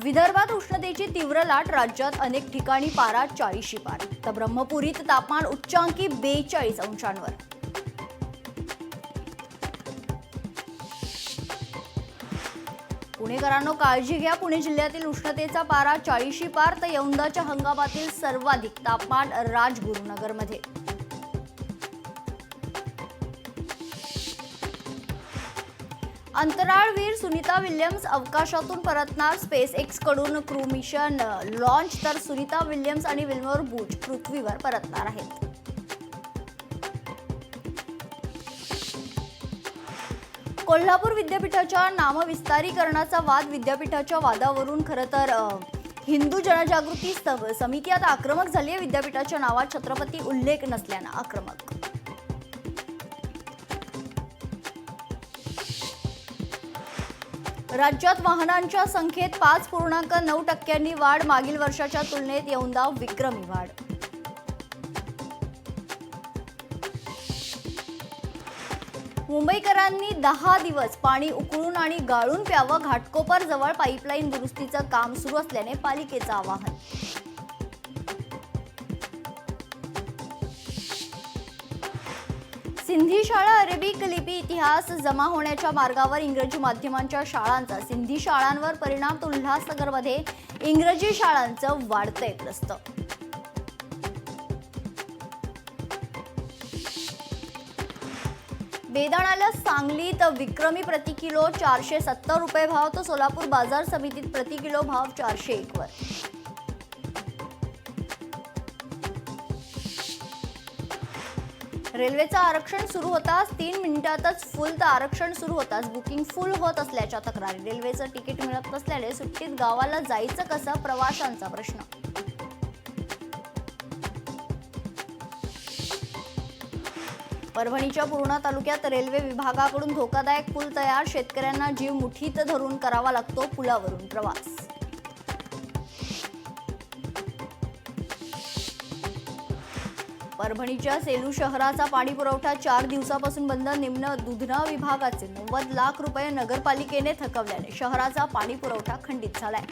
विदर्भात उष्णतेची तीव्र लाट, राज्यात अनेक ठिकाणी पारा 40शी पार, तर ब्रह्मपुरीत तापमान उच्चांकी 42 अंशांवर. पुणेकरांनो काळजी घ्या. पुणे जिल्ह्यातील उष्णतेचा पारा 40शी पार, तर यंदाच्या हंगामातील सर्वाधिक तापमान राजगुरुनगरमध्ये. अंतराळवीर सुनीता विल्यम्स अवकाशातून परतणार. स्पेस एक्स कडून क्रू मिशन लॉन्च, तर सुनीता विल्यम्स आणि विल्मर बुच पृथ्वीवर परतणार आहेत. कोल्हापूर विद्यापीठाच्या नामविस्तारीकरणाचा वाद. विद्यापीठाच्या वादावरून खरं तर हिंदू जनजागृती समिती आता आक्रमक झाली आहे. विद्यापीठाच्या नावात छत्रपती उल्लेख नसल्यानं आक्रमक. राज्यात वाहनांच्या संख्येत 5.9% वाढ. मागील वर्षाच्या तुलनेत यंदा विक्रमी वाढ. मुंबईकरांनी 10 दिवस पाणी उकळून आणि गाळून प्यावं. घाटकोपर जवळ पाईपलाईन दुरुस्तीचं काम सुरू असल्याने पालिकेचं आवाहन. सिंधी शाळा अरेबिक लिपी इतिहास जमा होण्याच्या मार्गावर. इंग्रजी माध्यमांच्या शाळांचा सिंधी शाळांवर परिणाम. तर उल्हासनगरमध्ये इंग्रजी शाळांचं वाढतंय प्रस्त. बेदाण्याला सांगलीत विक्रमी प्रति किलो 470 रुपये भाव. तर सोलापूर बाजार समितीत प्रति किलो भाव 401 वर. रेल्वेचं आरक्षण सुरू होताच 3 मिनिटातच फुल. तर आरक्षण सुरू होताच बुकिंग फुल होत असल्याच्या तक्रारी. रेल्वेचं तिकीट मिळत नसल्याने सुट्टीत गावाला जायचं कसं, प्रवाशांचा प्रश्न. परभणीच्या पूर्णा तालुक्यात रेल्वे विभागाकडून धोकादायक पूल तयार. शेतकऱ्यांना जीव मुठीत धरून करावा लागतो पुलावरून प्रवास. परभणीच्या सेलू शहराचा पाणी पुरवठा 4 दिवसापासून बंद. निम्न दुधना विभागाचे 90 लाख रुपये नगरपालिकेने थकवल्याने शहराचा पाणी पुरवठा खंडित झालाय.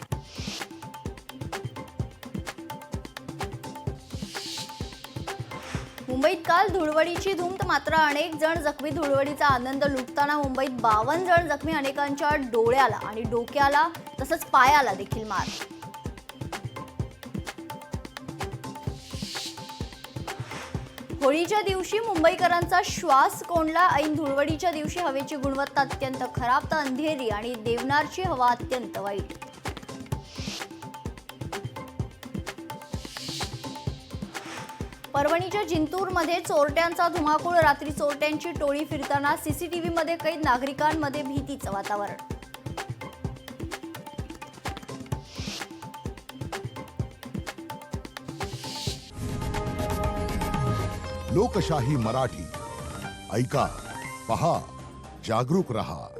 मुंबईत काल धुळवडीची धूम, मात्र अनेक जण जखमी. धुळवडीचा आनंद लुटताना मुंबईत 52 जण जखमी. अनेकांच्या डोळ्याला आणि डोक्याला तसंच पायाला देखील मार. होळीच्या दिवशी मुंबईकरांचा श्वास कोंडला. ऐन धुळवडीच्या दिवशी हवेची गुणवत्ता अत्यंत खराब, तर अंधेरी आणि देवनारची हवा अत्यंत वाईट. परभणीच्या जिंतूरमध्ये चोरट्यांचा धुमाकूळ. रात्री चोरट्यांची टोळी फिरताना सीसीटीव्हीमध्ये कैद. नागरिकांमध्ये भीतीचं वातावरण. लोकशाही मराठी ऐका, पहा, जागरूक रहा.